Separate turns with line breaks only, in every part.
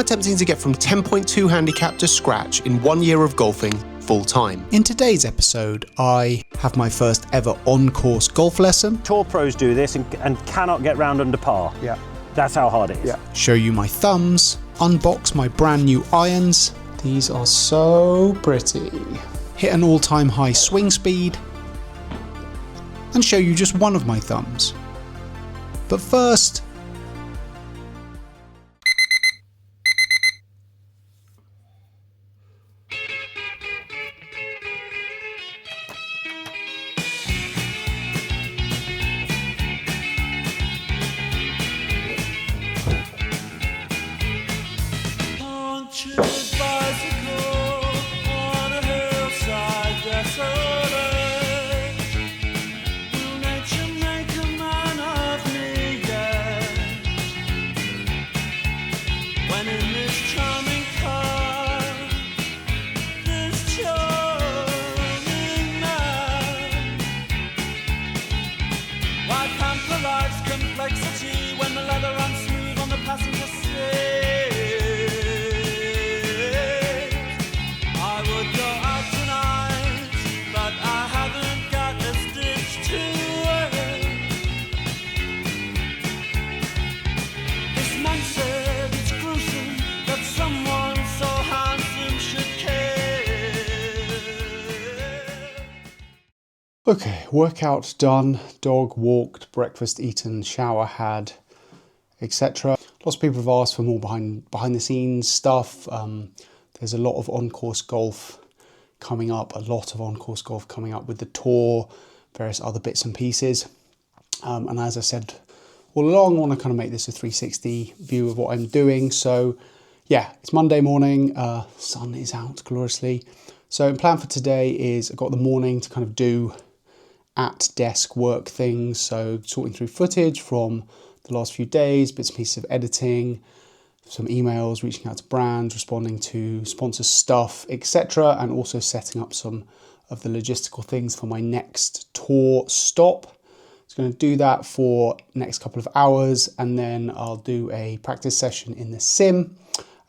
attempting to get from 10.2 handicap to scratch in 1 year of golfing full time. In today's episode, I have my first ever on-course golf lesson.
Tour pros do this and cannot get round under par.
Yeah.
That's how hard it is.
Yeah.
Show you my thumbs, unbox my brand new irons. These are so pretty. Hit an all-time high swing speed, and show you just one of my thumbs. But first, okay, workout done, dog walked, breakfast eaten, shower had, etc. Lots of people have asked for more behind the scenes stuff. There's a lot of on-course golf coming up, with the tour, various other bits and pieces. And as I said all along, I want to kind of make this a 360 view of what I'm doing. So yeah, it's Monday morning, sun is out gloriously. So the plan for today is I've got the morning to kind of do at desk work things, so sorting through footage from the last few days, bits and pieces of editing, some emails, reaching out to brands, responding to sponsor stuff, etc., and also setting up some of the logistical things for my next tour stop. I'm going to do that for the next couple of hours, and then I'll do a practice session in the sim.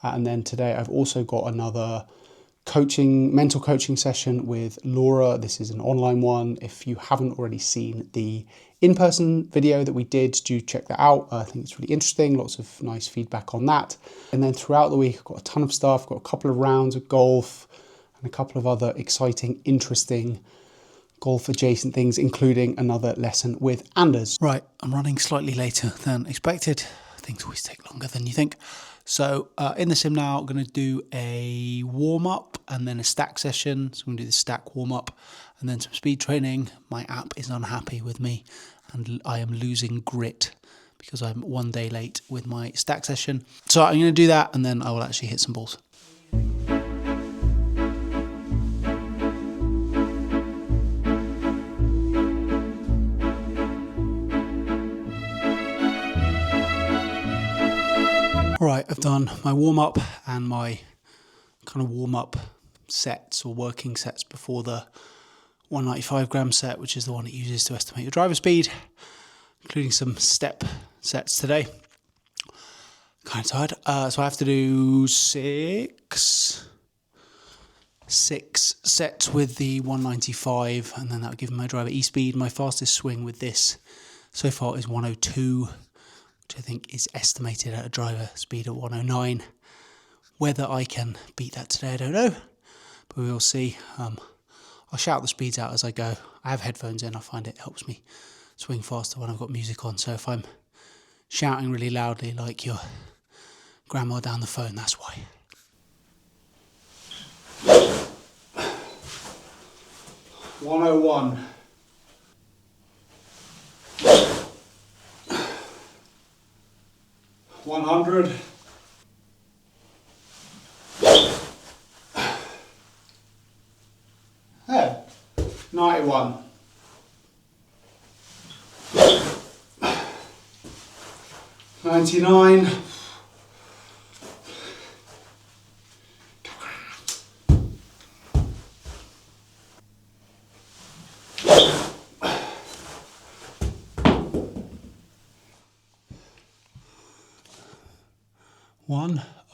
And then today I've also got another mental coaching session with Laura. This is an online one. If you haven't already seen the in-person video that we did, do check that out. I think it's really interesting. Lots of nice feedback on that. And then throughout the week, I've got a ton of stuff. I've got a couple of rounds of golf and a couple of other exciting, interesting golf adjacent things, including another lesson with Anders. Right, I'm running slightly later than expected. Things always take longer than you think. So in the sim now, I'm going to do a warm-up and then a stack session. So I'm going to do the stack warm-up and then some speed training. My app is unhappy with me and I am losing grit because I'm 1 day late with my stack session. So I'm going to do that and then I will actually hit some balls. Right, I've done my warm-up and my kind of warm-up sets or working sets before the 195 gram set, which is the one it uses to estimate your driver speed, including some step sets today. Kind of tired. So I have to do six sets with the 195, and then that'll give me my driver e-speed. My fastest swing with this so far is 102. Which I think is estimated at a driver speed of 109. Whether I can beat that today, I don't know, but we will see. I'll shout the speeds out as I go. I have headphones in. I find it helps me swing faster when I've got music on. So if I'm shouting really loudly like your grandma down the phone, that's why. $101. 100. Yeah. 91. 99.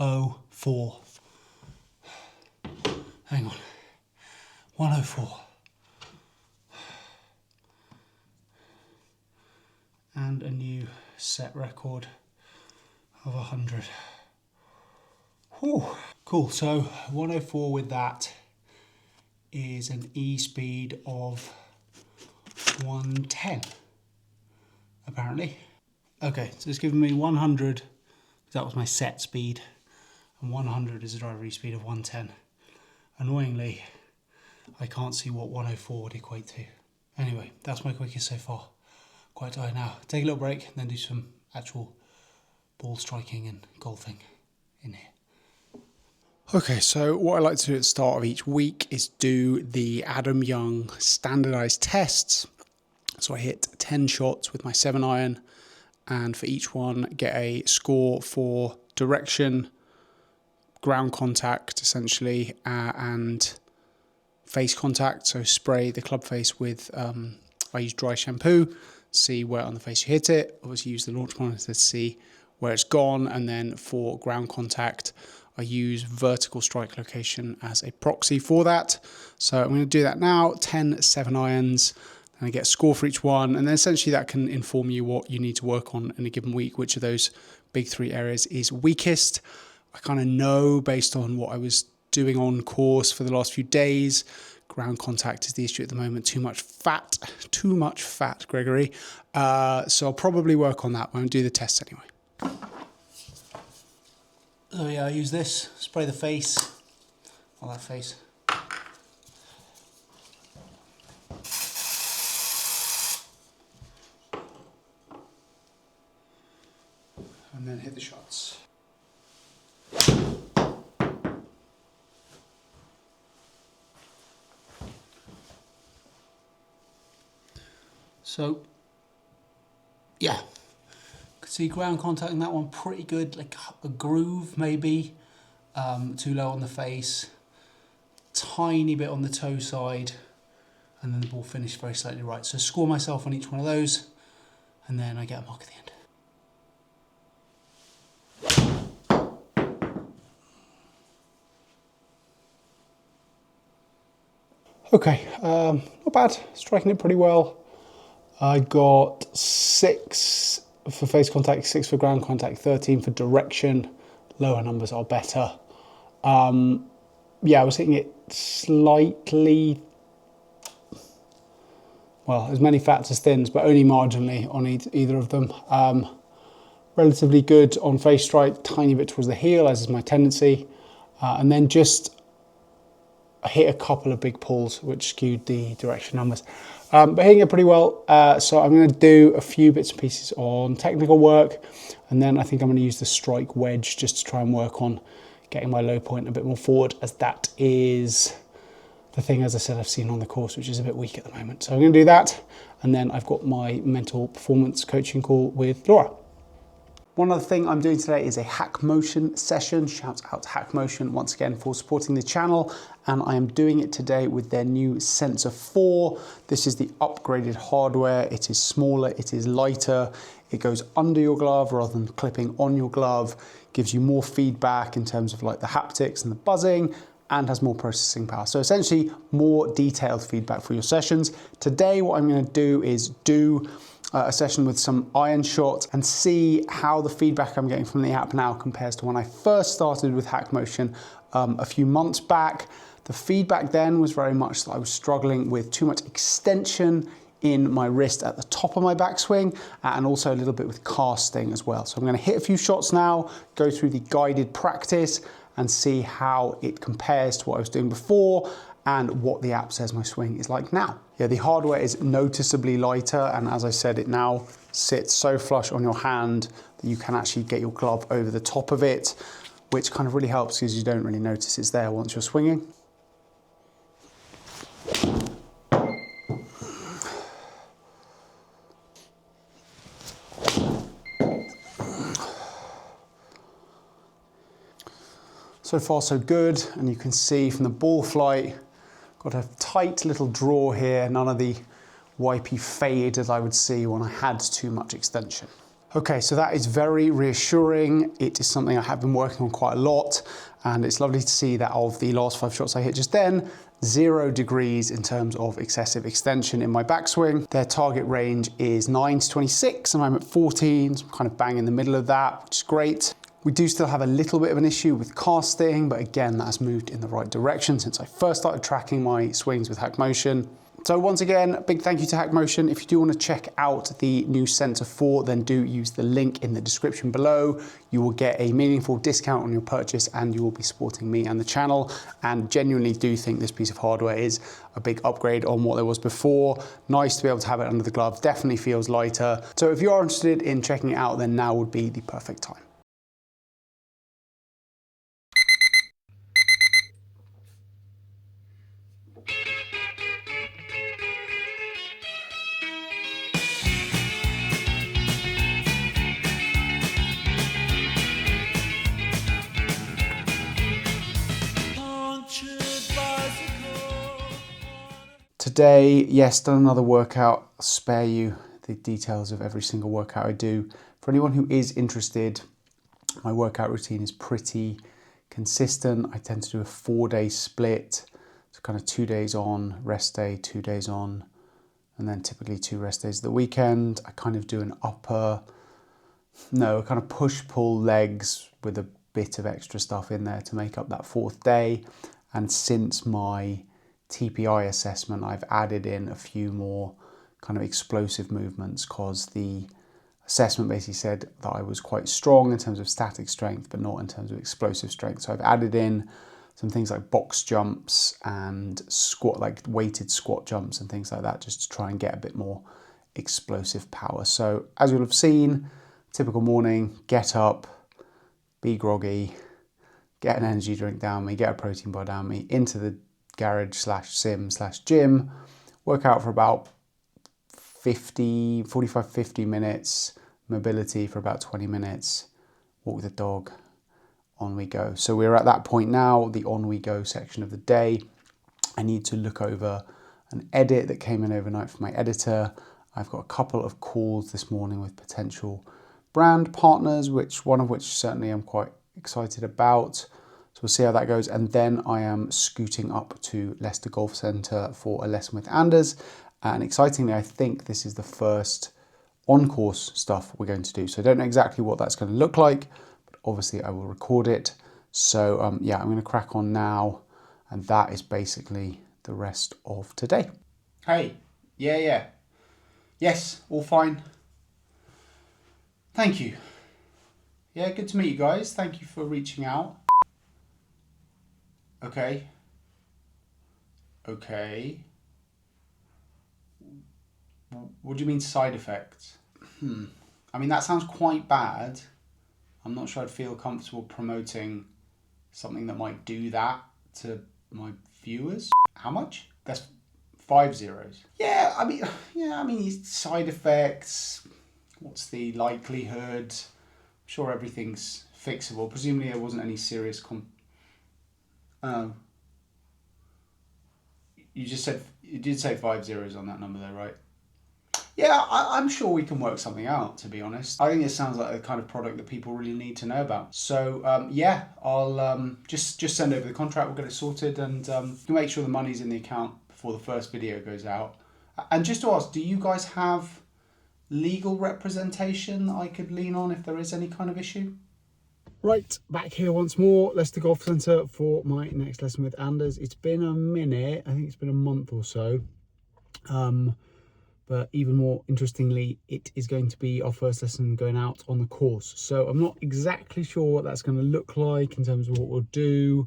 104. Hang on. 104. And a new set record of 100. Whew. Cool, so 104 with that is an E speed of 110, apparently. Okay, so it's given me 100, that was my set speed, and 100 is a driver E speed of 110. Annoyingly, I can't see what 104 would equate to. Anyway, that's my quickest so far. Quite tired now. Take a little break and then do some actual ball striking and golfing in here. Okay, so what I like to do at the start of each week is do the Adam Young standardized tests. So I hit 10 shots with my 7-iron, and for each one get a score for direction, ground contact essentially, and face contact. So spray the club face with, I use dry shampoo, see where on the face you hit it. Obviously use the launch monitor to see where it's gone, and then for ground contact, I use vertical strike location as a proxy for that. So I'm going to do that now, 10 7-irons, and I get a score for each one, and then essentially that can inform you what you need to work on in a given week, which of those big 3 areas is weakest. I kind of know based on what I was doing on course for the last few days, ground contact is the issue at the moment. Too much fat, Gregory. So I'll probably work on that when I do the tests anyway. So yeah, I use this, spray the face, not that face. And then hit the shots. So, yeah. See ground contact in that one pretty good, like a groove maybe, too low on the face, tiny bit on the toe side, and then the ball finished very slightly right. So score myself on each one of those, and then I get a mark at the end. Okay, not bad, striking it pretty well. I got 6 for face contact, 6 for ground contact, 13 for direction. Lower numbers are better. Yeah, I was hitting it slightly, well, as many flats as thins, but only marginally on either of them. Relatively good on face strike, tiny bit towards the heel, as is my tendency. And then just I hit a couple of big pulls, which skewed the direction numbers. But hitting it pretty well. So I'm going to do a few bits and pieces on technical work, and then I think I'm going to use the strike wedge just to try and work on getting my low point a bit more forward, as that is the thing, as I said, I've seen on the course, which is a bit weak at the moment. So I'm going to do that, and then I've got my mental performance coaching call with Laura. One other thing I'm doing today is a HackMotion session. Shout out to HackMotion once again for supporting the channel. And I am doing it today with their new Sensor 4. This is the upgraded hardware. It is smaller, it is lighter. It goes under your glove rather than clipping on your glove. Gives you more feedback in terms of like the haptics and the buzzing, and has more processing power. So essentially more detailed feedback for your sessions. Today, what I'm going to do is do a session with some iron shots and see how the feedback I'm getting from the app now compares to when I first started with HackMotion a few months back. The feedback then was very much that I was struggling with too much extension in my wrist at the top of my backswing, and also a little bit with casting as well. So I'm going to hit a few shots now, go through the guided practice and see how it compares to what I was doing before and what the app says my swing is like now. Yeah, the hardware is noticeably lighter, and as I said, it now sits so flush on your hand that you can actually get your glove over the top of it, which kind of really helps because you don't really notice it's there once you're swinging. So far so good, and you can see from the ball flight, got a tight little draw here, none of the wipey fade as I would see when I had too much extension. Okay, so that is very reassuring. It is something I have been working on quite a lot, and it's lovely to see that of the last 5 shots I hit just then, 0 degrees in terms of excessive extension in my backswing. Their target range is 9 to 26, and I'm at 14, so I'm kind of bang in the middle of that, which is great. We do still have a little bit of an issue with casting, but again, that has moved in the right direction since I first started tracking my swings with HackMotion. So once again, big thank you to HackMotion. If you do want to check out the new Sensor 4, then do use the link in the description below. You will get a meaningful discount on your purchase and you will be supporting me and the channel. And genuinely do think this piece of hardware is a big upgrade on what there was before. Nice to be able to have it under the glove, definitely feels lighter. So if you are interested in checking it out, then now would be the perfect time. Today, yes, done another workout. I'll spare you the details of every single workout I do. For anyone who is interested, my workout routine is pretty consistent. I tend to do a 4-day split. So kind of 2 days on, rest day, 2 days on, and then typically 2 rest days at the weekend. I kind of do an kind of push-pull legs with a bit of extra stuff in there to make up that 4th day. And since my TPI assessment, I've added in a few more kind of explosive movements because the assessment basically said that I was quite strong in terms of static strength, but not in terms of explosive strength. So I've added in some things like box jumps and like weighted squat jumps and things like that, just to try and get a bit more explosive power. So as you'll have seen, typical morning, get up, be groggy, get an energy drink down me, get a protein bar down me, into the garage / sim / gym, work out for about 45-50 minutes, mobility for about 20 minutes, walk the dog, on we go. So we're at that point now, the on we go section of the day. I need to look over an edit that came in overnight from my editor. I've got a couple of calls this morning with potential brand partners, one of which certainly I'm quite excited about. So we'll see how that goes. And then I am scooting up to Leicester Golf Centre for a lesson with Anders. And excitingly, I think this is the first on-course stuff we're going to do. So I don't know exactly what that's going to look like, but obviously I will record it. So yeah, I'm going to crack on now. And that is basically the rest of today. Hey, yeah. Yes, all fine. Thank you. Yeah, good to meet you guys. Thank you for reaching out. Okay. What do you mean side effects? I mean, that sounds quite bad. I'm not sure I'd feel comfortable promoting something that might do that to my viewers. How much? That's 5 zeros. Yeah, I mean, side effects. What's the likelihood? I'm sure everything's fixable. Presumably there wasn't any serious you did say 5 zeros on that number though, right? Yeah, I'm sure we can work something out, to be honest. I think it sounds like the kind of product that people really need to know about. So yeah, I'll just send over the contract, we'll get it sorted, and we'll make sure the money's in the account before the first video goes out. And just to ask, do you guys have legal representation I could lean on if there is any kind of issue? Right, back here once more, Leicester Golf Centre for my next lesson with Anders. It's been a minute, I think it's been a month or so. But even more interestingly, it is going to be our first lesson going out on the course. So I'm not exactly sure what that's going to look like in terms of what we'll do,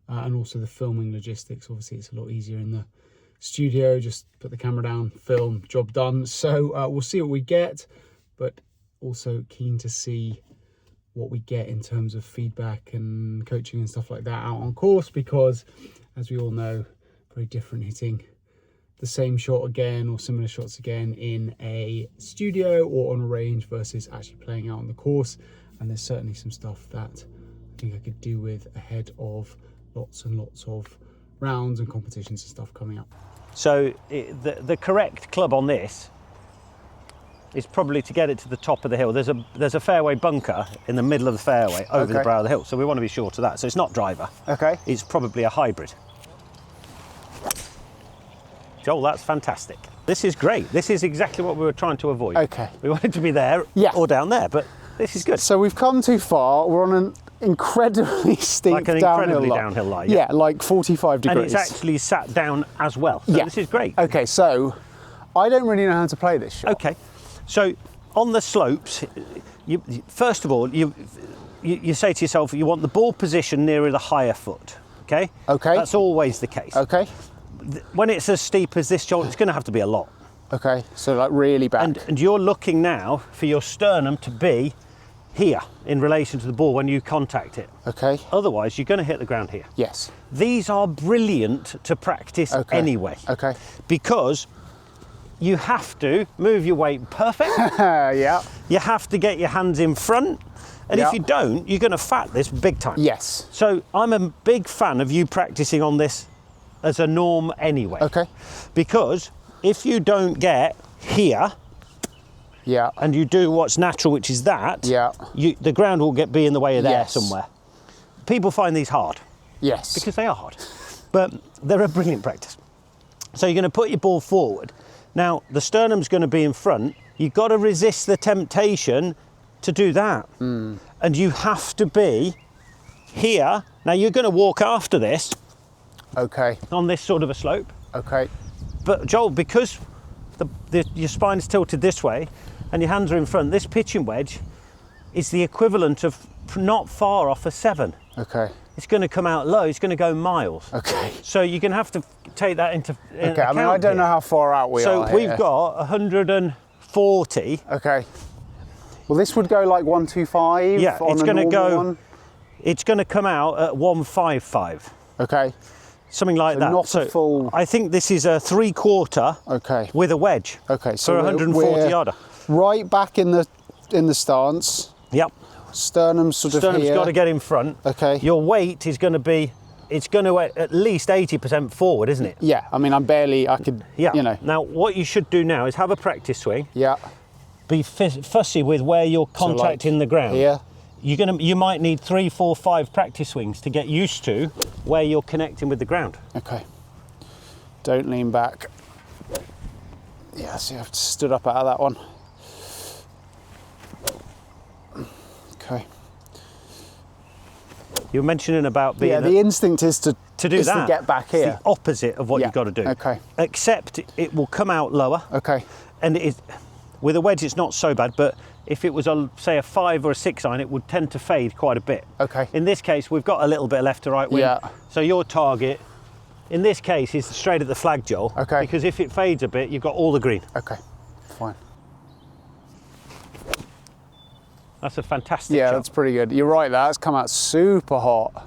and also the filming logistics. Obviously, it's a lot easier in the studio, just put the camera down, film, job done. So we'll see what we get, but also keen to see what we get in terms of feedback and coaching and stuff like that out on course, because as we all know, very different hitting the same shot again or similar shots again in a studio or on a range versus actually playing out on the course. And there's certainly some stuff that I think I could do with ahead of lots and lots of rounds and competitions and stuff coming up.
So the correct club on this is probably to get it to the top of the hill. There's a fairway bunker in the middle of the fairway over the brow of the hill, so we want to be short of that. So it's not driver.
Okay.
It's probably a hybrid. Joel, that's fantastic. This is great. This is exactly what we were trying to avoid.
Okay.
We wanted to be there or down there, but this is good.
So we've come too far. We're on an incredibly steep
like an incredibly downhill line.
Yeah, like 45 degrees.
And it's actually sat down as well. So this is great.
Okay, so I don't really know how to play this shot.
Okay, so on the slopes, first of all, you say to yourself, you want the ball position nearer the higher foot. Okay.
Okay.
That's always the case.
Okay.
When it's as steep as this, Joel, it's going to have to be a lot.
Okay, so like really back.
And you're looking now for your sternum to be here in relation to the ball when you contact it.
Okay.
Otherwise, you're going to hit the ground here.
Yes.
These are brilliant to practice anyway.
Okay.
Because you have to move your weight perfect.
Yeah.
You have to get your hands in front. And if you don't, you're going to fat this big time.
Yes.
So I'm a big fan of you practicing on this as a norm anyway.
Okay.
Because if you don't get here, and you do what's natural, which is that, the ground will be in the way of there somewhere. People find these hard.
Yes.
Because they are hard. But they're a brilliant practice. So you're going to put your ball forward. Now, the sternum's going to be in front. You've got to resist the temptation to do that. And you have to be here. Now, you're going to walk after this.
Okay.
On this sort of a slope.
Okay.
But Joel, because your spine's tilted this way and your hands are in front, this pitching wedge is the equivalent of not far off a 7.
Okay.
It's going to come out low. It's going to go miles.
Okay.
So you're going to have to take that into account.
I mean, I don't know how far out we are.
So we've got 140.
Okay. Well, this would go like 125.
Yeah,
on
it's going to go.
One.
It's going to come out at 155.
Okay.
Something like that.
Not a full.
I think this is a 3/4.
Okay.
With a wedge.
Okay. So
for 140 yarder.
Right back in the stance.
Yep.
Sternum's sort of here.
Sternum's got to get in front.
Okay.
Your weight is going to be. It's going to at least 80% forward, isn't it?
Yeah. I mean, I could.
Yeah.
You know.
Now, what you should do now is have a practice swing.
Yeah.
Be fussy with where you're contacting the ground.
Here.
You might need 3, 4, 5 practice swings to get used to where you're connecting with the ground.
Okay. Don't lean back. Yeah, see, I've stood up out of that one. Okay.
You were mentioning about being.
Yeah, the instinct is to
do that.
To get back here.
It's the opposite of what you've got to do.
Okay.
Except it will come out lower.
Okay.
And with a wedge, it's not so bad, but if it was, say, a 5 or a 6 iron, it would tend to fade quite a bit.
Okay.
In this case, we've got a little bit of left to right wing.
Yeah.
So your target, in this case, is straight at the flag, Joel.
Okay.
Because if it fades a bit, you've got all the green.
Okay. Fine.
That's a fantastic shot.
That's pretty good. You're right, that's come out super hot.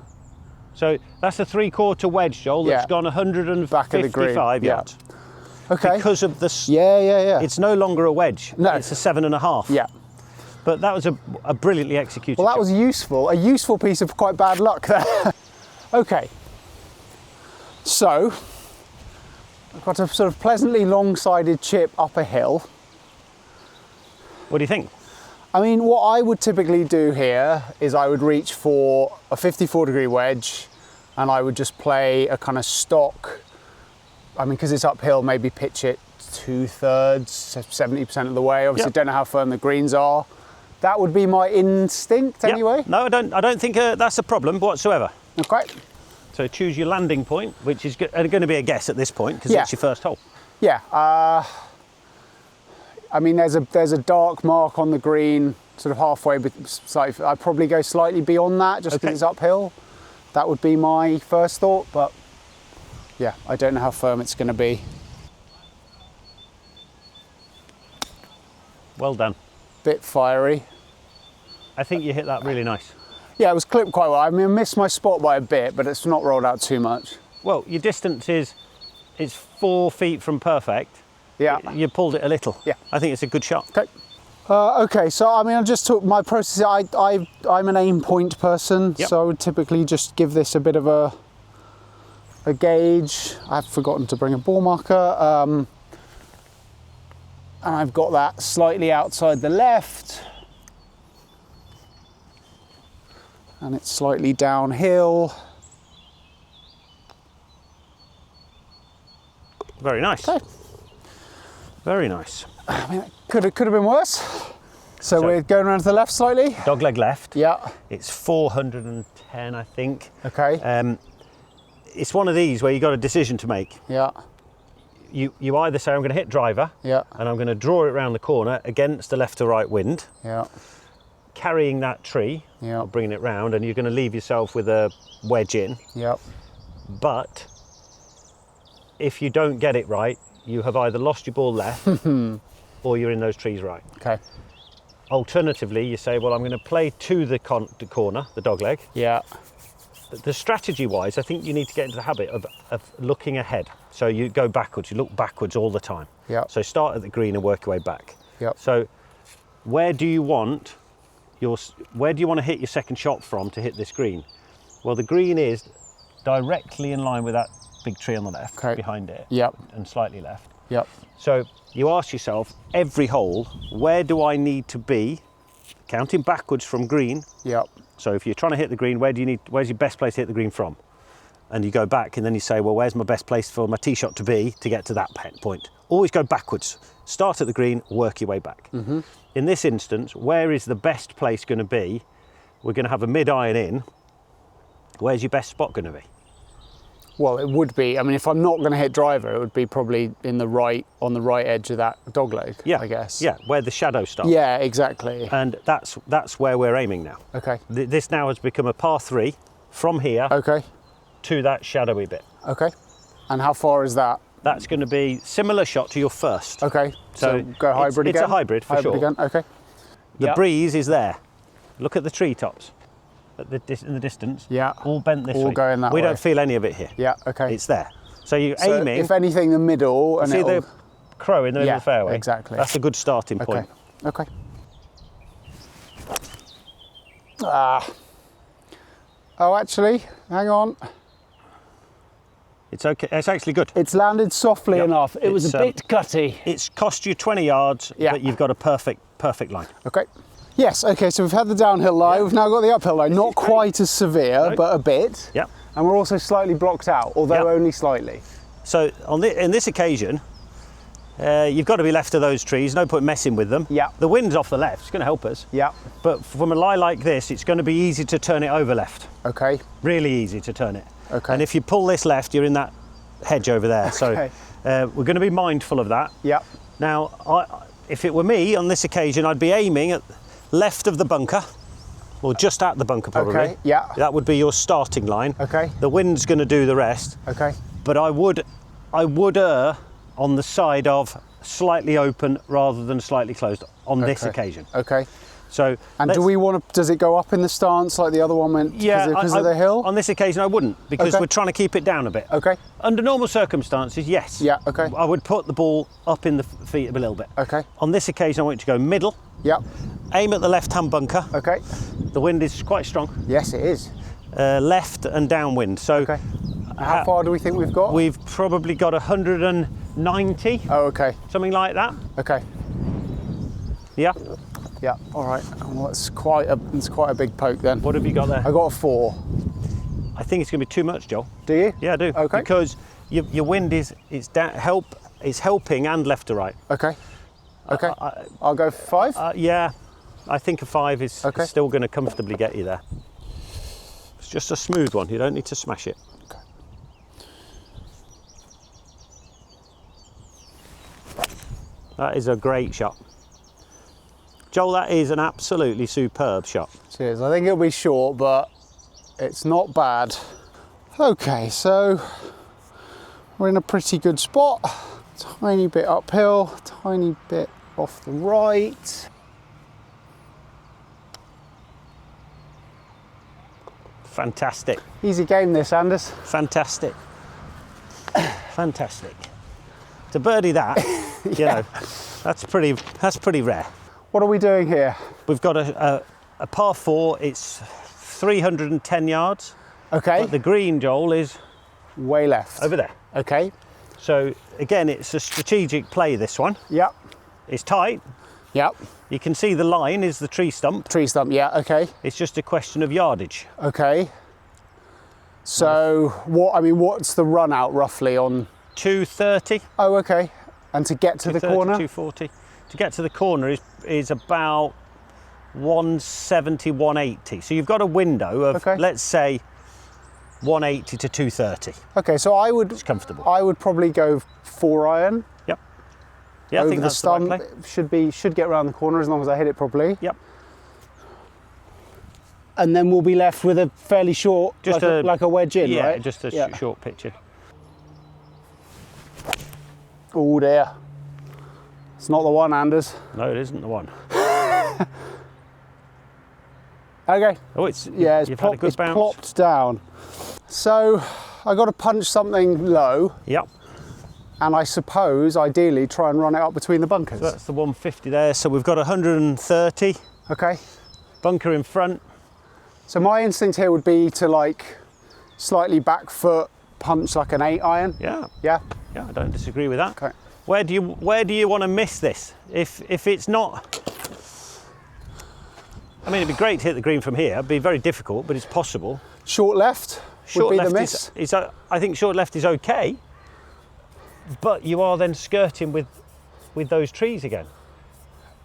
So that's a 3/4 wedge, Joel, that's gone 155 yards.
Okay.
Because of this.
Yeah.
It's no longer a wedge.
No.
It's a 7.5.
Yeah.
But that was a brilliantly executed
Well, that
shot.
was useful. A useful piece of quite bad luck there. Okay. So, I've got a sort of pleasantly long-sided chip up a hill.
What do you think?
I mean, what I would typically do here is I would reach for a 54-degree wedge and I would just play a kind of stock. I mean, because it's uphill, maybe pitch it 2/3, 70% of the way. Obviously, don't know how firm the greens are. That would be my instinct anyway.
No, I don't think that's a problem whatsoever.
Okay.
So choose your landing point, which is going to be a guess at this point because it's your first hole.
Yeah. I mean, there's a dark mark on the green, sort of halfway, but slightly, I'd probably go slightly beyond that just because it's uphill. That would be my first thought, but yeah, I don't know how firm it's going to be.
Well done.
Bit fiery.
I think you hit that really nice.
Yeah, it was clipped quite well. I mean, I missed my spot by a bit, but it's not rolled out too much.
Well, your distance it's 4 feet from perfect.
Yeah.
You pulled it a little.
Yeah.
I think it's a good shot.
Okay. Okay, so I mean, I just took my process. I'm an aim point person, so I would typically just give this a bit of a gauge. I've forgotten to bring a ball marker. And I've got that slightly outside the left. And it's slightly downhill.
Very nice.
Okay.
Very nice.
I mean, it could have been worse. So we're going around to the left slightly?
Dogleg left.
Yeah.
It's 410, I think.
Okay.
It's one of these where you've got a decision to make.
Yeah.
You either say, I'm going to hit driver,
Yeah.
and I'm going to draw it around the corner against the left to right wind,
Yeah.
carrying that tree,
Yeah.
or bringing it round, and you're going to leave yourself with a wedge in.
Yeah.
But if you don't get it right, you have either lost your ball left or you're in those trees right.
Okay.
Alternatively, you say, well, I'm going to play to the corner, the dogleg.
Yeah.
The strategy-wise, I think you need to get into the habit of looking ahead. So you go backwards, you look backwards all the time.
Yeah.
So start at the green and work your way back.
Yeah.
So where do you want to hit your second shot from to hit this green? Well, the green is directly in line with that big tree on the left,
Okay.
behind it,
Yep.
and slightly left.
Yep.
So you ask yourself, every hole, where do I need to be, counting backwards from green?
Yep.
So if you're trying to hit the green, where's your best place to hit the green from? And you go back and then you say, well, where's my best place for my tee shot to be to get to that point? Always go backwards. Start at the green, work your way back. Mm-hmm. In this instance, where is the best place going to be? We're going to have a mid-iron in. Where's your best spot going to be?
Well, it would be, I mean, if I'm not going to hit driver, it would be probably on the right edge of that dogleg,
Yeah,
I guess.
Yeah, where the shadow starts.
Yeah, exactly.
And that's where we're aiming now.
Okay.
This now has become a par 3 from here
Okay.
to that shadowy bit.
Okay. And how far is that?
That's going to be similar shot to your first.
Okay. So go hybrid
it's
again?
a hybrid for sure.
Again. Okay.
The
Yep.
breeze is there. Look at the treetops in the distance.
Yeah.
All bent this way.
All going that
we
way.
don't feel any of it here.
Yeah, okay.
It's there. So you're
So
aiming.
if anything, the middle, and
see
it'll...
the crow in the middle
Yeah,
of the fairway?
exactly.
That's a good starting
Okay.
point.
Okay. Oh, actually, hang on.
It's okay. It's actually good.
It's landed softly
Yep.
enough. It was
It's,
a bit cutty.
It's cost you 20 yards,
Yeah.
but you've got a perfect line.
Okay. Yes, okay, so we've had the downhill line, we've now got the uphill line. Not quite as severe,
No.
but a bit.
Yeah.
And we're also slightly blocked out, although
Yeah.
only slightly.
So in this occasion, you've got to be left of those trees. No point messing with them.
Yeah.
The wind's off the left. It's going to help us.
Yeah.
But from a lie like this, it's going to be easy to turn it over left.
Okay.
Really easy to turn it.
Okay.
And if you pull this left, you're in that hedge over there.
Okay.
So we're going to be mindful of that.
Yeah.
Now, if it were me on this occasion, I'd be aiming at left of the bunker, or just at the bunker probably.
Okay, yeah.
That would be your starting line.
Okay.
The wind's going to do the rest.
Okay.
But I would err on the side of slightly open rather than slightly closed on this
Okay.
occasion.
Okay.
So
And do we want to, does it go up in the stance like the other one went because of the hill?
On this occasion I wouldn't, because
Okay.
we're trying to keep it down a bit.
Okay.
Under normal circumstances, yes.
Yeah, okay.
I would put the ball up in the feet a little bit.
Okay.
On this occasion I want you to go middle,
Yeah.
aim at the left-hand bunker.
Okay.
The wind is quite strong.
Yes, it is.
Left and downwind. So
Okay. How far do we think we've got?
we've probably got 190,
Oh, okay.
something like that.
Okay.
Yeah.
Yeah. All right. Well, it's quite a big poke then.
What have you got there?
I got a 4.
I think it's going to be too much, Joel.
Do you?
Yeah, I do.
Okay.
Because your wind is it's helping and left to right.
Okay. Okay. I'll go 5.
Yeah, I think a 5 is
Okay.
still going to comfortably get you there. It's just a smooth one. You don't need to smash it.
Okay.
That is a great shot. Joel, that is an absolutely superb shot.
Cheers. I think it'll be short, but it's not bad. Okay, so we're in a pretty good spot. Tiny bit uphill, tiny bit off the right.
Fantastic.
Easy game this, Anders.
Fantastic. Fantastic. To birdie that, you know, that's pretty rare.
What are we doing here?
We've got a par 4, it's 310 yards.
Okay.
But the green, Joel, is
Way left.
over there.
Okay.
So again, it's a strategic play, this one.
Yep.
It's tight.
Yep.
You can see the line is the tree stump.
Tree stump, yeah, okay.
It's just a question of yardage.
Okay. So, what's the run out roughly on?
230.
Oh, okay. And to get to the corner?
240. To get to the corner is about 170, 180. So you've got a window of, let's say, 180 to 230.
Okay, so
It's comfortable.
I would probably go 4-iron.
Yep. Yeah, I think that's the right play.
Should get around the corner as long as I hit it properly.
Yep.
And then we'll be left with a fairly short, like a wedge in, right?
Yeah, just a short pitch in.
Oh dear. It's not the one, Anders.
No, it isn't the one.
Okay.
Oh, it's
plopped down. So I got to punch something low.
Yep.
And I suppose, ideally, try and run it up between the bunkers.
So that's the 150 there. So we've got 130.
Okay.
Bunker in front.
So my instinct here would be to like slightly back foot punch like an 8-iron.
Yeah.
Yeah.
Yeah, I don't disagree with that.
Okay.
Where do you want to miss this? If it's not, I mean, it'd be great to hit the green from here. It'd be very difficult, but it's possible.
Short left would be the miss.
I think short left is okay, but you are then skirting with those trees again.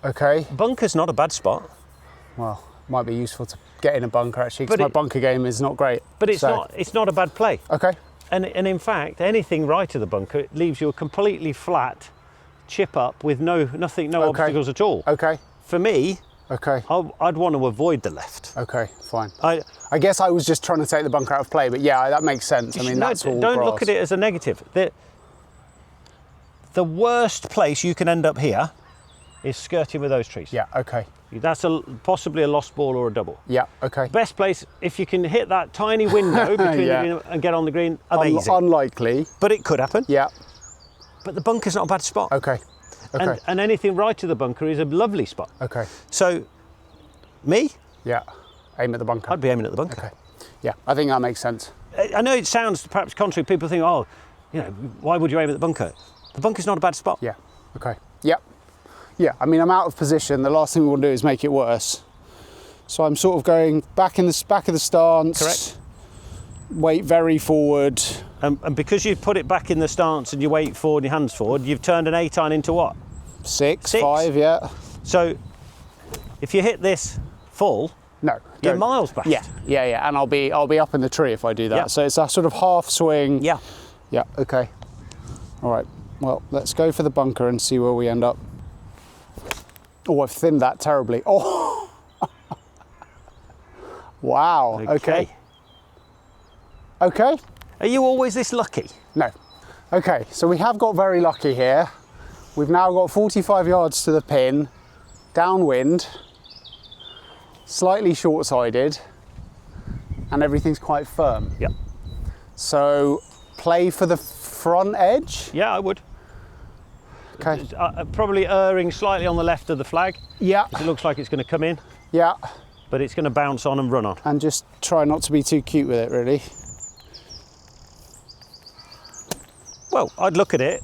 Okay.
Bunker's not a bad spot.
Well, might be useful to get in a bunker actually, because my bunker game is not great.
But it's not a bad play.
Okay.
And in fact, anything right of the bunker, it leaves you a completely flat chip up with no obstacles at all.
Okay.
For me,
okay,
I'd want to avoid the left.
Okay, fine. I guess I was just trying to take the bunker out of play, but yeah, that makes sense. I mean, that's all
Don't
grass.
look at it as a negative. The worst place you can end up here is skirting with those trees.
Yeah, okay.
That's possibly a lost ball or a double.
Yeah, okay.
Best place, if you can hit that tiny window between the green and get on the green, amazing.
Unlikely.
But it could happen.
Yeah.
But the bunker's not a bad spot.
Okay. Okay.
And anything right of the bunker is a lovely spot.
Okay.
So, me?
Yeah. Aim at the bunker.
I'd be aiming at the bunker.
Okay. Yeah, I think that makes sense.
I know it sounds perhaps contrary. People think, oh, why would you aim at the bunker? The bunker's not a bad spot.
Yeah. Okay. Yep. Yeah, I mean, I'm out of position. The last thing we want to do is make it worse. So I'm sort of going back in the back of the stance.
Correct.
Weight very forward.
And because you've put it back in the stance and you weight forward and your hands forward, you've turned an 8-iron into what?
6, 5, yeah.
So if you hit this full,
no,
you're miles back.
Yeah, and I'll be up in the tree if I do that.
Yeah.
So it's a sort of half swing.
Yeah.
Yeah, okay. All right, well, let's go for the bunker and see where we end up. Oh, I've thinned that terribly. Oh, wow, okay. Okay.
Are you always this lucky?
No. Okay, so we have got very lucky here. We've now got 45 yards to the pin, downwind, slightly short-sided, and everything's quite firm.
Yeah.
So play for the front edge?
Yeah, I would.
Okay.
Probably erring slightly on the left of the flag.
Yeah.
It looks like it's going to come in.
Yeah.
But it's going to bounce on and run on.
And just try not to be too cute with it, really.
Well, I'd look at it.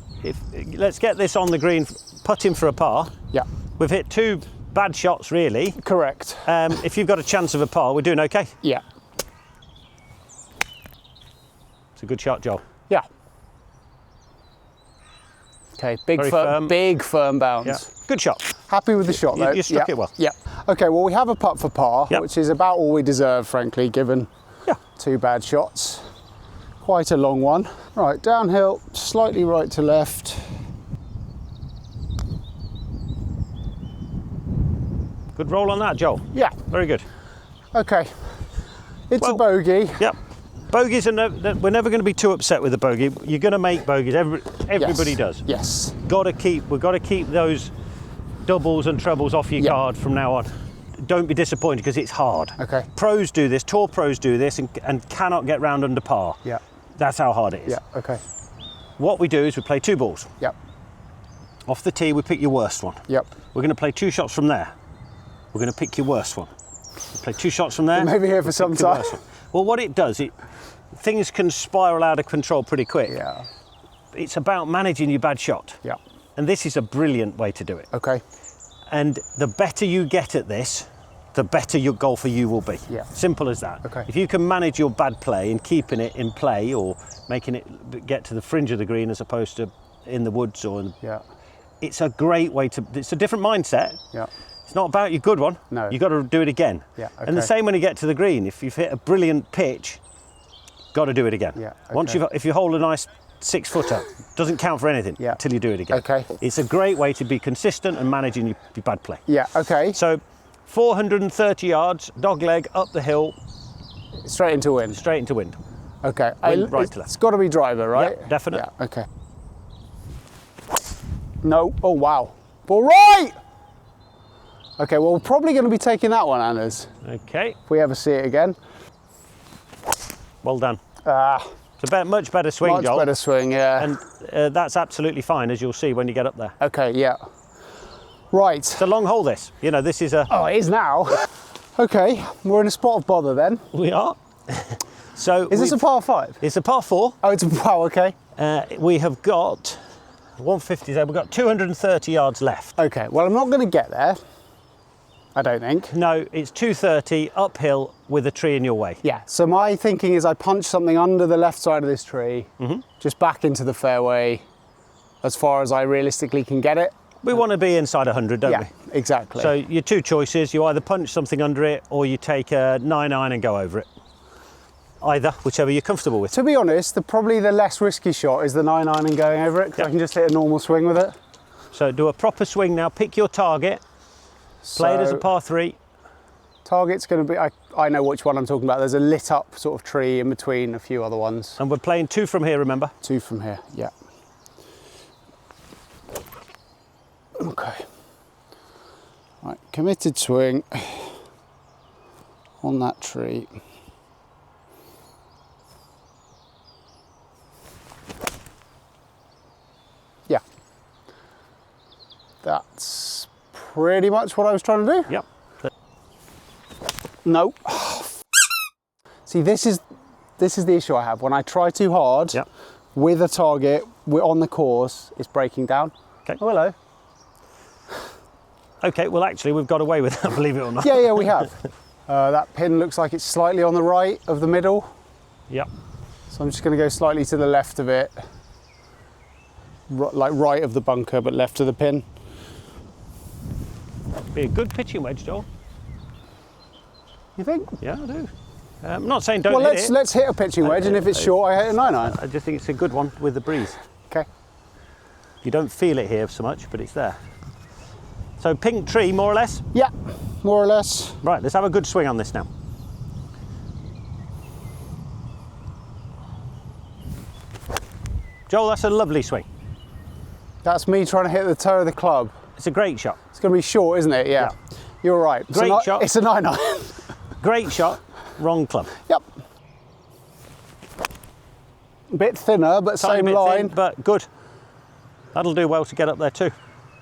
Let's get this on the green, putting for a par.
Yeah.
We've hit 2 bad shots, really.
Correct.
If you've got a chance of a par, we're doing okay.
Yeah.
It's a good shot, Joel.
Yeah. Okay, big firm bounce.
Yeah. Good shot.
Happy with the shot, though.
You struck it well.
Yeah. Okay, well, we have a putt for par,
Yep.
which is about all we deserve, frankly, given 2 bad shots. Quite a long one. Right, downhill, slightly right to left.
Good roll on that, Joel.
Yeah.
Very good.
Okay. It's a bogey.
Yep. Bogeys are we're never going to be too upset with the bogey. You're going to make bogeys. Everybody does.
Yes.
We've got to keep those doubles and trebles off your card from now on. Don't be disappointed because it's hard.
Okay.
Pros do this, tour pros do this, and cannot get round under par.
Yeah.
That's how hard it is.
Yeah. Okay.
What we do is we play 2 balls.
Yep.
Off the tee, we pick your worst one.
Yep.
We're going to play 2 shots from there. We're going to pick your worst one. We'll play 2 shots from there.
Maybe here for some time.
Well, what it does, things can spiral out of control pretty quick.
Yeah.
It's about managing your bad shot.
Yeah.
And this is a brilliant way to do it.
Okay.
And the better you get at this, the better your golfer you will be.
Yeah.
Simple as that.
Okay.
If you can manage your bad play and keeping it in play, or making it get to the fringe of the green as opposed to in the woods, or
Yeah.
it's a great way to, it's a different mindset.
Yeah.
It's not about your good one.
No.
You've got to do it again.
Yeah,
And the
okay.
same when you get to the green. If you've hit a brilliant pitch, got to do it again.
Yeah,
Once
okay.
if you hold a nice 6-footer, doesn't count for anything
Yeah.
until you do it again.
Okay.
It's a great way to be consistent and managing your bad play.
Yeah, okay.
So 430 yards, dog leg up the hill,
Straight into wind.
straight into wind.
Okay.
Wind right to left.
It's got to be driver, right?
Yeah, definite.
Yeah, okay. No. Oh, wow. All right! Okay, well, we're probably going to be taking that one, Anna's,
Okay,
if we ever see it again.
well done.
Ah,
It's a much better swing,
much
Joel.
better swing, yeah.
And that's absolutely fine, as you'll see when you get up there.
Okay, yeah. Right.
It's a long hole, this. You know, this is a...
Oh, it is now. Okay, we're in a spot of bother then.
We are. So
Is this a par 5?
It's a par 4.
Oh, it's a wow, okay.
We have got 150 there. We've got 230 yards left.
Okay, well, I'm not going to get there, I don't think.
No, it's 230 uphill with a tree in your way.
Yeah, so my thinking is I punch something under the left side of this tree, just back into the fairway as far as I realistically can get it.
We want to be inside 100, don't
Yeah,
we?
exactly.
So your two choices, you either punch something under it or you take a 9-iron and go over it. Either, whichever you're comfortable with.
To be honest, probably the less risky shot is the 9-iron and going over it, because I can just hit a normal swing with it.
So do a proper swing now, pick your target, play it as a
So,
par 3.
Target's going to be, I know which one I'm talking about. There's a lit up sort of tree in between a few other ones.
And we're playing 2 from here, remember?
2 from here, yeah. Okay. Right, committed swing on that tree. Yeah. That's pretty much what I was trying to do.
Yep.
No. See, this is the issue I have. When I try too hard
Yep.
with a target, we're on the course, it's breaking down.
Okay.
Oh, hello.
Okay, well actually we've got away with that, believe it or not.
Yeah, we have. That pin looks like it's slightly on the right of the middle.
Yep.
So I'm just going to go slightly to the left of it. Like right of the bunker, but left of the pin.
Be a good pitching wedge, Joel.
You think?
Yeah, I do. I'm not saying don't
Well,
hit it.
let's hit a pitching wedge, and if it's short, I hit a 9-iron.
I just think it's a good one with the breeze.
Okay.
You don't feel it here so much, but it's there. So pink tree, more or less.
Yeah, more or less.
Right, let's have a good swing on this now. Joel, that's a lovely swing.
That's me trying to hit the toe of the club.
It's a great shot.
It's going to be short, isn't it? Yeah. You're right.
Great shot.
It's a 9-iron.
Great shot, wrong club.
Yep. A bit thinner, but
Tiny
same
bit
line.
thin, but good. That'll do well to get up there too.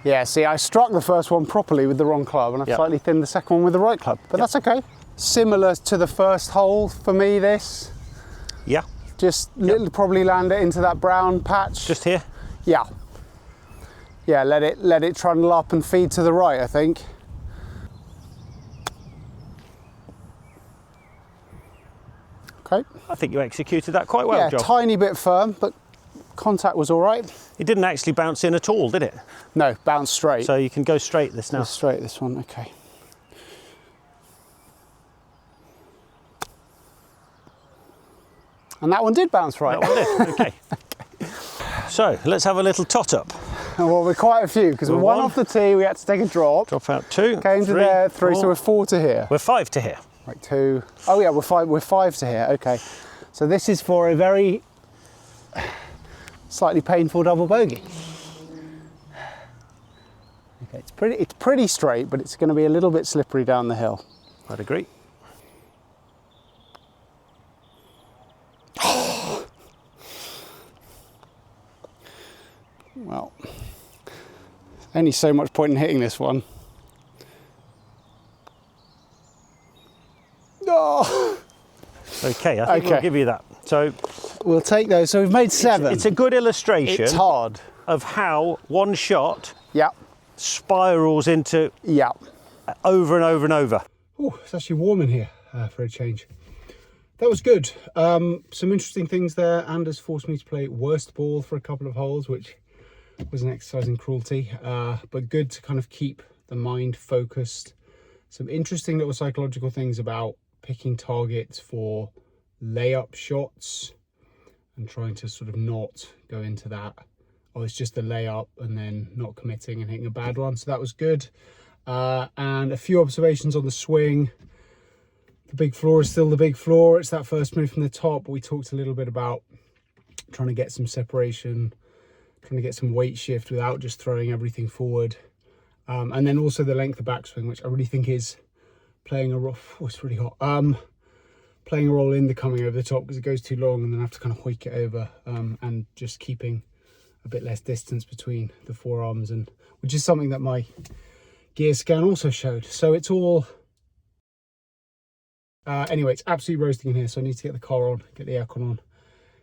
Yeah, see, I struck the first one properly with the wrong club, and I've
Yep.
slightly thinned the second one with the right club, but that's okay. Similar to the first hole for me, this.
Yeah,
Just probably land it into that brown patch.
just here.
Yeah. Yeah, let it trundle up and feed to the right, I think. Okay.
I think you executed that quite well,
Yeah,
Joel.
tiny bit firm, but contact was all right.
It didn't actually bounce in at all, did it?
No, bounce straight.
So you can go straight this now.
Go straight this one, okay. And that one did bounce right.
That one did, okay. So let's have a little tot up.
Well, we're quite a few, because we're one
one.
off the tee, we had to take a drop.
Drop out 2,
Came to
3,
there, 3,
4.
so we're 4 to here.
We're 5 to here.
Right, 2. Oh yeah, we're 5 to here, okay. So this is for a very slightly painful double bogey. Okay, it's pretty straight, but it's going to be a little bit slippery down the hill.
I'd agree.
Well, only so much point in hitting this one. Oh,
Okay, I think we'll
Okay.
give you that. So
we'll take those. So we've made 7.
it's a good illustration.
It's hard.
of how one shot
Yeah.
spirals into
Yeah.
over and over and over.
Oh, it's actually warm in here for a change. That was good. Some interesting things there. Anders forced me to play worst ball for a couple of holes, which was an exercise in cruelty, but good to kind of keep the mind focused. Some interesting little psychological things about picking targets for layup shots and trying to sort of not go into that, oh, it's just a layup, and then not committing and hitting a bad one. So that was good. And a few observations on the swing. The big floor is still the big floor. It's that first move from the top. We talked a little bit about trying to get some separation, trying to get some weight shift without just throwing everything forward. And then also the length of backswing, which I really think is playing a role. Oh, it's really hot. Playing a role in the coming over the top, because it goes too long and then I have to kind of hoik it over, and just keeping a bit less distance between the forearms, and which is something that my gear scan also showed. So it's all anyway, it's absolutely roasting in here, so I need to get the car on, get the aircon on,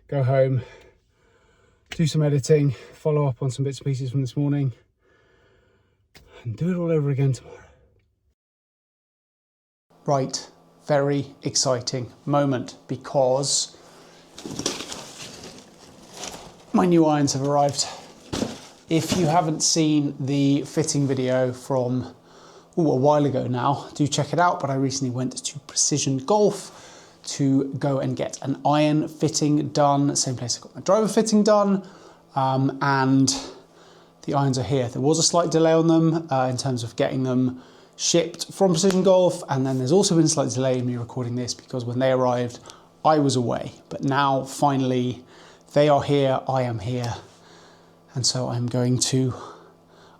go home, do some editing, follow up on some bits and pieces from this morning, and do it all over again tomorrow. Right, very exciting moment, because my new irons have arrived. If you haven't seen the fitting video from a while ago now, do check it out. But I recently went to Precision Golf to go and get an iron fitting done, same place I got my driver fitting done, and the irons are here. There was a slight delay on them in terms of getting them shipped from Precision Golf, and then there's also been a slight delay in me recording this because when they arrived I was away, but now finally they are here, I am here, and so I'm going to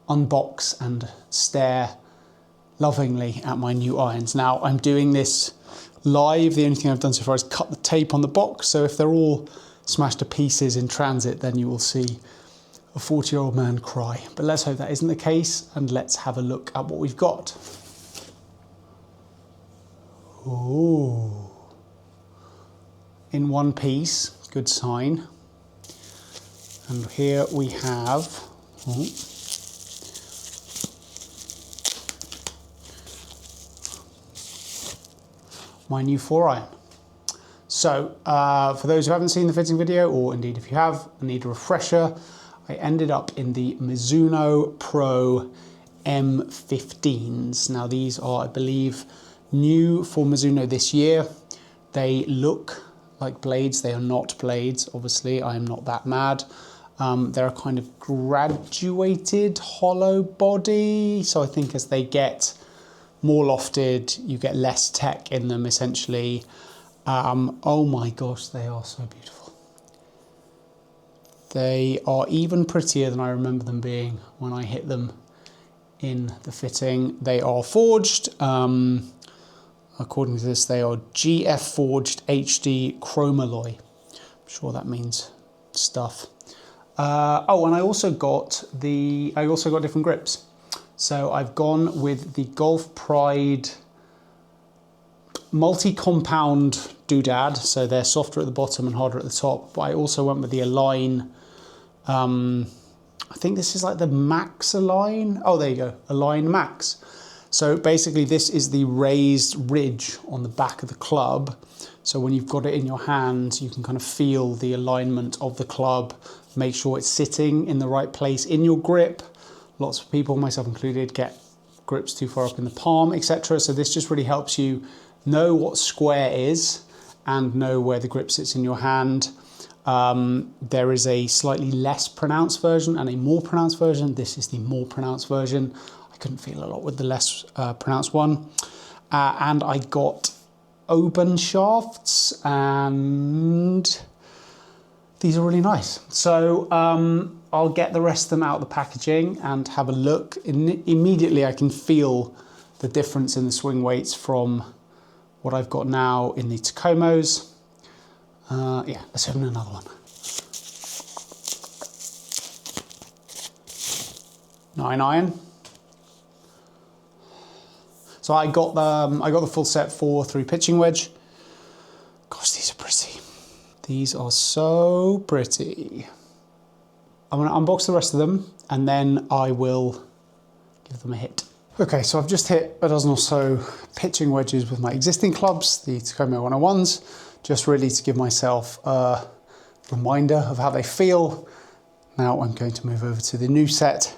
unbox and stare lovingly at my new irons. Now I'm doing this live. The only thing I've done so far is cut the tape on the box, so if they're all smashed to pieces in transit, then you will see a 40-year-old man cry. But let's hope that isn't the case, and let's have a look at what we've got. Ooh. In one piece, good sign. And here we have my new 4-iron. So for those who haven't seen the fitting video, or indeed if you have, I need a refresher. I ended up in the Mizuno Pro M15s. Now these are, I believe, new for Mizuno this year. They look like blades. They are not blades, obviously. I am not that mad. They're a kind of graduated hollow body. So I think as they get more lofted, you get less tech in them, essentially. Oh my gosh, they are so beautiful. They are even prettier than I remember them being when I hit them in the fitting. They are forged. According to this, they are GF forged HD chromalloy. I'm sure that means stuff. Oh, and I also got different grips. So I've gone with the Golf Pride multi-compound doodad. So they're softer at the bottom and harder at the top. But I also went with the Align. I think this is like the Max Align. Oh, there you go, Align Max. So basically this is the raised ridge on the back of the club. So when you've got it in your hand, you can kind of feel the alignment of the club, make sure it's sitting in the right place in your grip. Lots of people, myself included, get grips too far up in the palm, etc. So this just really helps you know what square is and know where the grip sits in your hand. There is a slightly less pronounced version and a more pronounced version. This is the more pronounced version. I couldn't feel a lot with the less pronounced one. And I got open shafts, and these are really nice. So I'll get the rest of them out of the packaging and have a look. Immediately I can feel the difference in the swing weights from what I've got now in the Tacomos. Yeah, let's open another one. 9-iron. So I got the full set 4-3 pitching wedge. Gosh, these are pretty. These are so pretty. I'm going to unbox the rest of them and then I will give them a hit. Okay, so I've just hit a dozen or so pitching wedges with my existing clubs, the Tacoma 101s, just really to give myself a reminder of how they feel. Now I'm going to move over to the new set,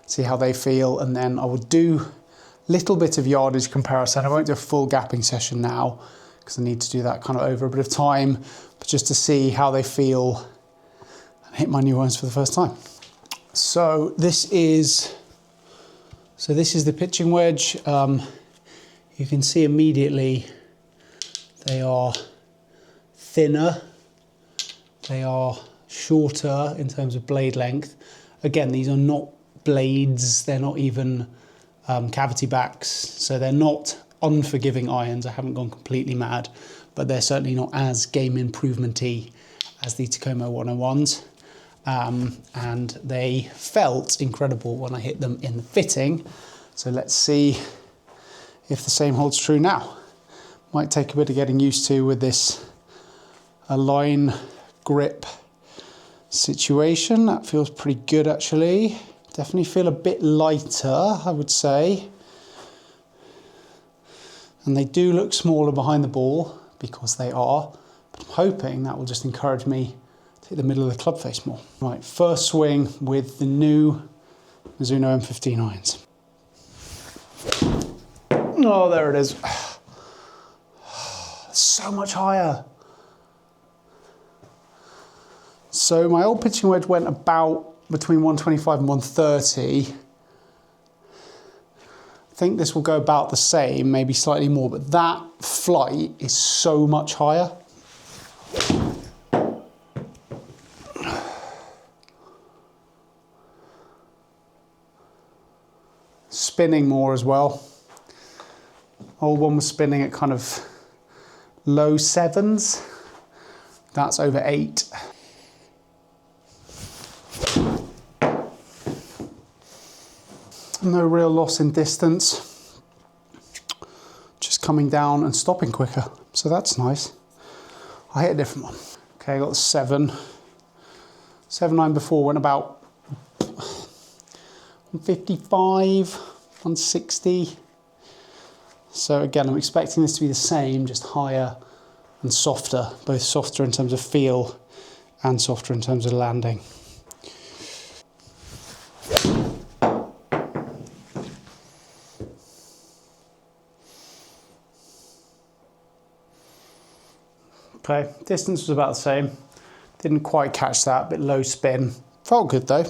see how they feel, and then I will do a little bit of yardage comparison. I won't do a full gapping session now because I need to do that kind of over a bit of time, but just to see how they feel and hit my new ones for the first time. So this is the pitching wedge. You can see immediately they are thinner, they are shorter in terms of blade length. Again, these are not blades, they're not even cavity backs, so they're not unforgiving irons. I haven't gone completely mad, but they're certainly not as game improvement-y as the Tacoma 101s. And they felt incredible when I hit them in the fitting. So let's see if the same holds true now. Might take a bit of getting used to with this align grip situation. That feels pretty good actually. Definitely feel a bit lighter, I would say. And they do look smaller behind the ball because they are. But I'm hoping that will just encourage me to hit the middle of the club face more. Right, first swing with the new Mizuno M15 irons. Oh, there it is. So much higher. So my old pitching wedge went about between 125 and 130. I think this will go about the same, maybe slightly more, but that flight is so much higher. Spinning more as well. Old one was spinning at kind of low 7s. That's over 8. No real loss in distance. Just coming down and stopping quicker. So that's nice. I hit a different one. Okay, I got the 7. 7.9 before went about 155, 160. So again, I'm expecting this to be the same, just higher and softer, both softer in terms of feel and softer in terms of landing. Okay, distance was about the same. Didn't quite catch that, bit low spin. Felt good though.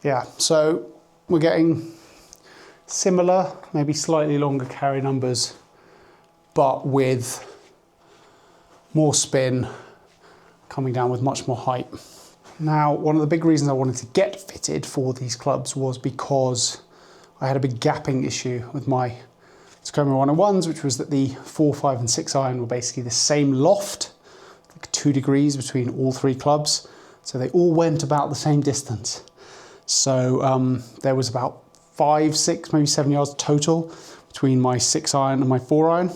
Yeah, so we're getting similar, maybe slightly longer carry numbers, but with more spin, coming down with much more height. Now, one of the big reasons I wanted to get fitted for these clubs was because I had a big gapping issue with my Tacoma 101s, which was that the 4, 5 and 6 iron were basically the same loft, like 2 degrees between all 3 clubs. So they all went about the same distance. So there was about 5, 6, maybe 7 yards total between my 6 iron and my 4 iron.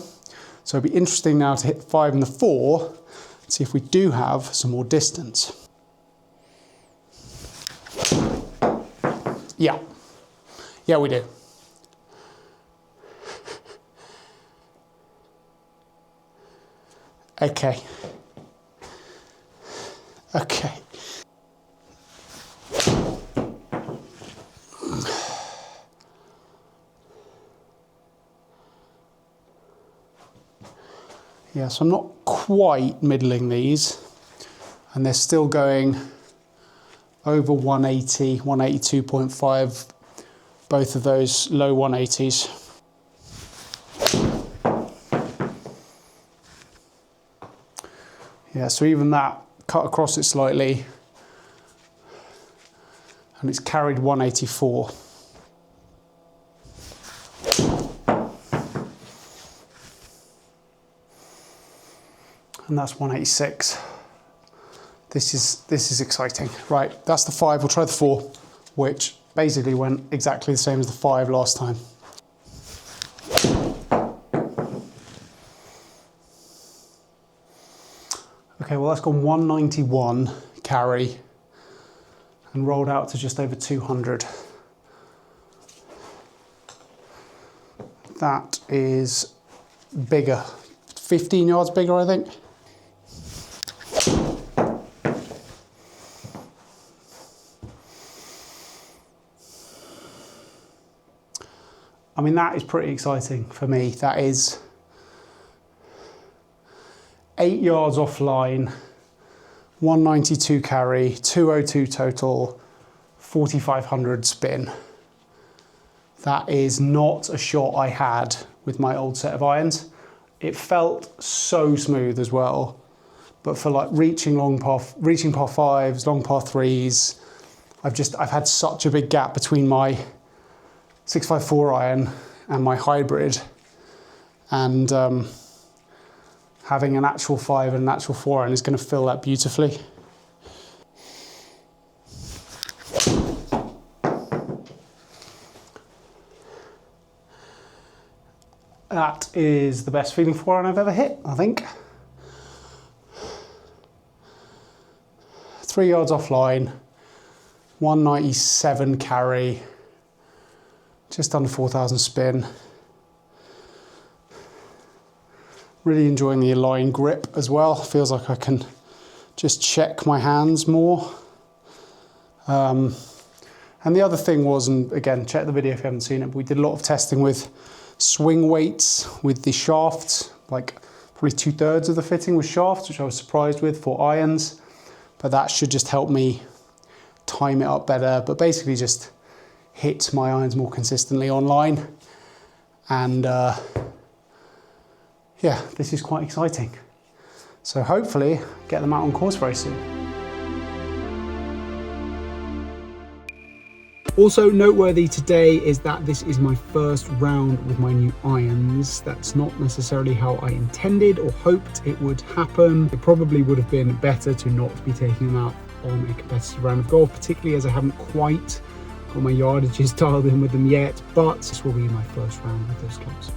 So it'd be interesting now to hit the 5 and the 4 and see if we do have some more distance. Yeah, we do. Okay. Yeah, so I'm not quite middling these, and they're still going over 180, 182.5, both of those low 180s. Yeah, so even that cut across it slightly, and it's carried 184. And that's 186. This is exciting. Right, that's the 5. We'll try the 4, which basically went exactly the same as the 5 last time. Okay, well that's gone 191 carry and rolled out to just over 200. That is bigger, 15 yards bigger, I think. I mean, that is pretty exciting for me. That is 8 yards offline, 192 carry, 202 total, 4,500 spin. That is not a shot I had with my old set of irons. It felt so smooth as well, but for like reaching par fives, long par threes, I've had such a big gap between my 654 iron and my hybrid, and having an actual 5 and an actual 4 iron is going to fill that beautifully. That is the best feeling 4 iron I've ever hit, I think. 3 yards offline, 197 carry, just under 4,000 spin. Really enjoying the align grip as well. Feels like I can just check my hands more. And the other thing was, and again, check the video if you haven't seen it, but we did a lot of testing with swing weights with the shafts, like probably 2/3 of the fitting was shafts, which I was surprised with for irons, but that should just help me time it up better, but basically just hit my irons more consistently online. And yeah, this is quite exciting. So hopefully get them out on course very soon. Also noteworthy today is that this is my first round with my new irons. That's not necessarily how I intended or hoped it would happen. It probably would have been better to not be taking them out on a competitive round of golf, particularly as I haven't quite got my yardages dialed in with them yet, but this will be my first round with those clubs.